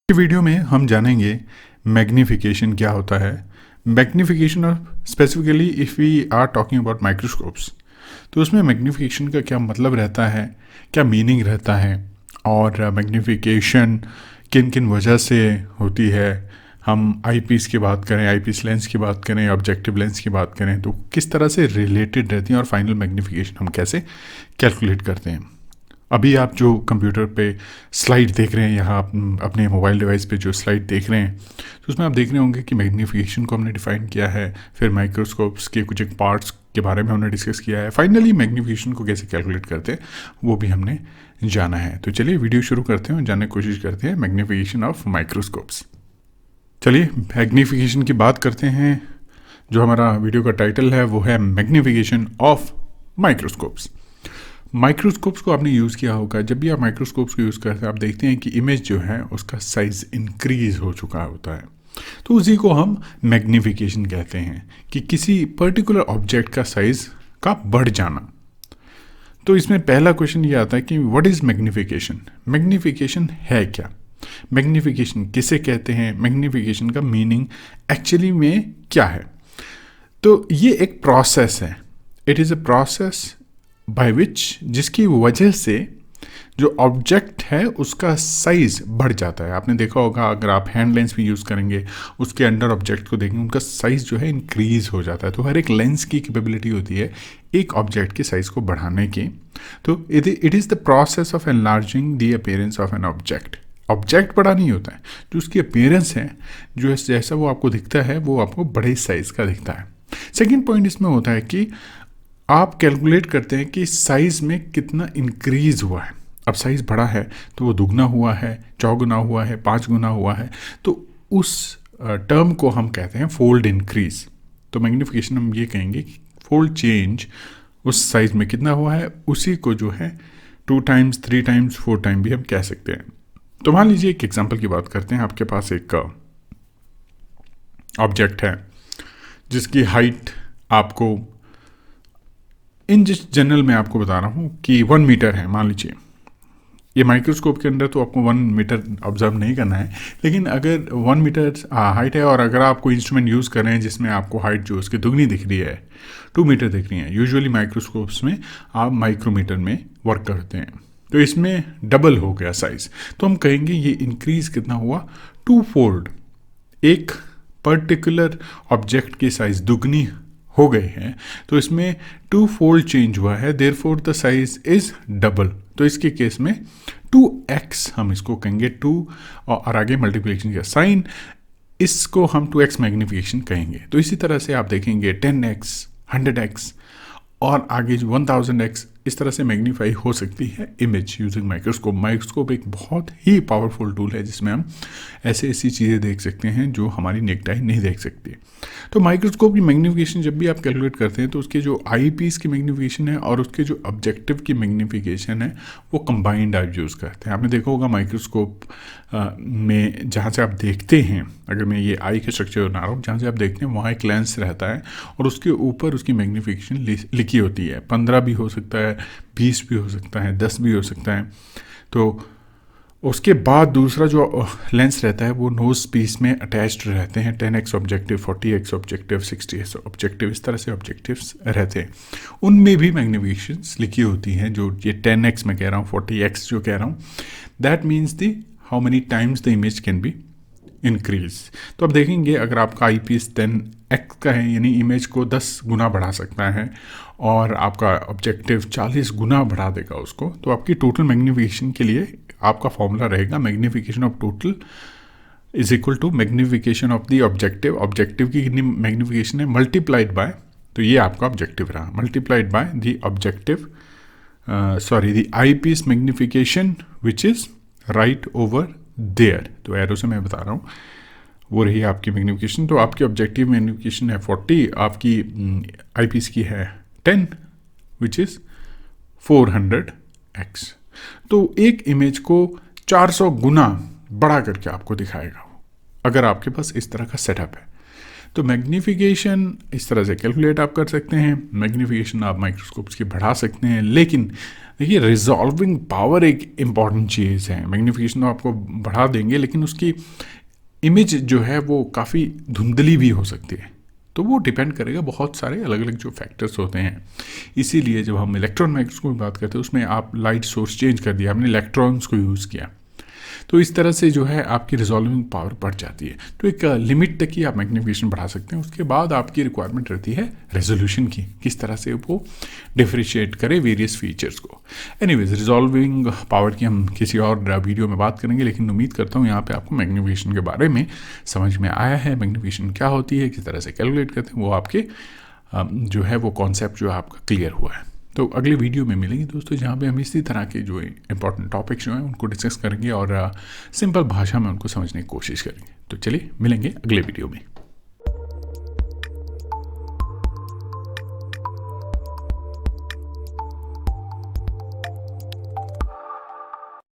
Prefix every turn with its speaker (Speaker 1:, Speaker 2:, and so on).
Speaker 1: इस वीडियो में हम जानेंगे मैग्निफिकेशन क्या होता है। मैग्निफिकेशन और specifically if we are talking about microscopes, तो उसमें मैग्निफिकेशन का क्या मतलब रहता है, क्या मीनिंग रहता है, और मैग्निफिकेशन किन किन वजह से होती है। हम आईपीस की बात करें, आईपीस लेंस की बात करें, ऑब्जेक्टिव लेंस की बात करें, तो किस तरह से रिलेटेड रहती हैं और फाइनल मैग्निफिकेशन हम कैसे कैलकुलेट करते हैं। अभी आप जो कंप्यूटर पे स्लाइड देख रहे हैं, यहाँ अपने मोबाइल डिवाइस पे जो स्लाइड देख रहे हैं, तो उसमें आप देख रहे होंगे कि मैग्नीफिकेशन को हमने डिफ़ाइन किया है, फिर माइक्रोस्कोप्स के कुछ एक पार्ट्स के बारे में हमने डिस्कस किया है, फाइनली मैग्नीफिकेशन को कैसे कैलकुलेट करते हैं वो भी हमने जाना है। तो चलिए वीडियो शुरू करते हैं और जानने की कोशिश करते हैं मैग्नीफिकेशन ऑफ माइक्रोस्कोप्स। चलिए मैग्नीफिकेशन की बात करते हैं। जो हमारा वीडियो का टाइटल है वो है मैग्नीफिकेशन ऑफ माइक्रोस्कोप्स। माइक्रोस्कोप्स को आपने यूज़ किया होगा। जब भी आप माइक्रोस्कोप्स को यूज़ करते हैं, आप देखते हैं कि इमेज जो है उसका साइज़ इंक्रीज हो चुका होता है, तो उसी को हम मैग्नीफिकेशन कहते हैं कि किसी पर्टिकुलर ऑब्जेक्ट का साइज़ का बढ़ जाना। तो इसमें पहला क्वेश्चन ये आता है कि व्हाट इज़ मैग्नीफिकेशन। मैग्नीफिकेशन है क्या, मैग्नीफिकेशन किसे कहते हैं, मैग्नीफिकेशन का मीनिंग एक्चुअली में क्या है। तो ये एक प्रोसेस है, it is a process by which, जिसकी वजह से जो ऑब्जेक्ट है उसका साइज़ बढ़ जाता है। आपने देखा होगा, अगर आप हैंड लेंस भी यूज़ करेंगे, उसके अंडर ऑब्जेक्ट को देखेंगे, उनका साइज़ जो है इंक्रीज़ हो जाता है। तो हर एक लेंस की कैपेबिलिटी होती है एक ऑब्जेक्ट के साइज़ को बढ़ाने की। तो it is the process of enlarging the appearance of an object. Object बड़ा नहीं होता है, जो उसकी अपीयरेंस है, जो जैसा वो आपको दिखता है, वो आपको बड़े साइज़ का दिखता है। सेकेंड पॉइंट इसमें होता है कि आप कैलकुलेट करते हैं कि साइज़ में कितना इंक्रीज़ हुआ है। अब साइज़ बड़ा है तो वो दुगना हुआ है, चौगुना हुआ है, 5 गुना हुआ है, तो उस टर्म को हम कहते हैं फोल्ड इंक्रीज़। तो मैग्नीफिकेशन हम ये कहेंगे कि फोल्ड चेंज उस साइज़ में कितना हुआ है, उसी को जो है 2 टाइम्स, 3 टाइम्स, 4 टाइम भी हम कह सकते हैं। तो मान लीजिए एक एग्जाम्पल की बात करते हैं। आपके पास एक ऑब्जेक्ट है जिसकी हाइट आपको, इन जिस जनरल में आपको बता रहा हूँ कि 1 मीटर है। मान लीजिए ये माइक्रोस्कोप के अंदर तो आपको 1 मीटर ऑब्जर्व नहीं करना है, लेकिन अगर 1 मीटर हाइट है और अगर आप कोई इंस्ट्रूमेंट यूज़ कर रहे हैं जिसमें आपको हाइट जो उसकी दुगनी दिख रही है, 2 मीटर दिख रही है, यूजुअली माइक्रोस्कोप्स में आप माइक्रोमीटर में वर्क करते हैं, तो इसमें डबल हो गया साइज़। तो हम कहेंगे ये इंक्रीज़ कितना हुआ, 2 फोल्ड। एक पर्टिकुलर ऑब्जेक्ट की साइज़ दुगनी हो गए हैं, तो इसमें 2 फोल्ड चेंज हुआ है, therefore the size is double. तो इसके केस में 2x हम इसको कहेंगे, 2 और आगे मल्टीप्लिकेशन का साइन, इसको हम 2x मैग्नीफिकेशन कहेंगे। तो इसी तरह से आप देखेंगे 10x, 100x और आगे 1000x, इस तरह से मैग्नीफाई हो सकती है इमेज यूजिंग माइक्रोस्कोप। माइक्रोस्कोप एक बहुत ही पावरफुल टूल है जिसमें हम ऐसी चीज़ें देख सकते हैं जो हमारी नेक्ड आई नहीं देख सकती। तो माइक्रोस्कोप की मैग्नीफिकेशन जब भी आप कैलकुलेट करते हैं, तो उसके जो आई पीस की मैग्नीफिकेशन है और उसके जो ऑब्जेक्टिव की मैग्नीफिकेशन है, वो कंबाइंड आप यूज़ करते हैं। आपने देखा होगा माइक्रोस्कोप में जहाँ से आप देखते हैं, अगर मैं ये आई के स्ट्रक्चर बना रहा हूँ, जहाँ से आप देखते हैं वहाँ एक लेंस रहता है और उसके ऊपर उसकी मैग्नीफिकेशन लिखी होती है। 15 भी हो सकता है, 20 भी हो सकता है, 10 भी हो सकता है। तो उसके बाद दूसरा जो लेंस रहता है वो नोज पीस में अटैच्ड रहते हैं। 10x objective, 40x objective, 60x objective, इस तरह से ऑब्जेक्टिव्स रहते हैं। उनमें भी मैग्नीफिकेशंस लिखी होती हैं। जो ये 10x मैं कह रहा हूँ, 40x जो कह रहा हूँ, that means the how many times the image can be increase. तो अब देखेंगे, अगर आपका आई पीस 10x का है, यानी इमेज को 10 गुना बढ़ा सकता है, और आपका ऑब्जेक्टिव 40 गुना बढ़ा देगा उसको, तो आपकी टोटल मैग्नीफिकेशन के लिए आपका फॉर्मूला रहेगा magnification of total is equal to magnification of the objective. Objective की कितनी मैग्नीफिकेशन है, मल्टीप्लाइड बाय, तो ये आपका ऑब्जेक्टिव रहा, multiplied by the objective, the eyepiece magnification which is right over there. तो एरो से मैं बता रहा हूँ, वो रही आपकी मैग्नीफिकेशन। तो आपकी ऑब्जेक्टिव मैग्नीफिकेशन है 40, आपकी आई पीस की है 10 विच इज़ 400x। तो एक इमेज को 400 गुना बड़ा करके आपको दिखाएगा वो, अगर आपके पास इस तरह का सेटअप है। तो मैग्नीफिकेशन इस तरह से कैलकुलेट आप कर सकते हैं, मैग्नीफिकेशन आप माइक्रोस्कोप्स की बढ़ा सकते हैं, लेकिन देखिए रिजॉल्विंग पावर एक इम्पॉर्टेंट चीज़ है। मैग्नीफिकेशन तो आपको बढ़ा देंगे लेकिन उसकी इमेज जो है वो काफ़ी धुंधली भी हो सकती है, तो वो डिपेंड करेगा, बहुत सारे अलग अलग जो फैक्टर्स होते हैं। इसीलिए जब हम इलेक्ट्रॉन माइक्रोस्कोप की बात करते हैं उसमें आप लाइट सोर्स चेंज कर दिया, आपने इलेक्ट्रॉन्स को यूज़ किया, तो इस तरह से जो है आपकी रिजॉल्विंग पावर बढ़ जाती है। तो एक लिमिट तक ही आप मैग्नीफिकेशन बढ़ा सकते हैं, उसके बाद आपकी रिक्वायरमेंट रहती है रेजोल्यूशन की, किस तरह से वो डिफ्रेंशिएट करे वेरियस फीचर्स को। एनीवेज, रिजॉल्विंग पावर की हम किसी और वीडियो में बात करेंगे, लेकिन उम्मीद करता हूँ यहाँ पे आपको मैग्नीफिकेशन के बारे में समझ में आया है, मैग्नीफिकेशन क्या होती है, किस तरह से कैलकुलेट करते हैं, वो आपके जो है वो कॉन्सेप्ट जो है आपका क्लियर हुआ है। तो अगले वीडियो में मिलेंगे दोस्तों, जहाँ पे हम इसी तरह के जो इंपॉर्टेंट टॉपिक्स जो हैं उनको डिस्कस करेंगे और सिंपल भाषा में उनको समझने की कोशिश करेंगे। तो चलिए मिलेंगे अगले वीडियो में।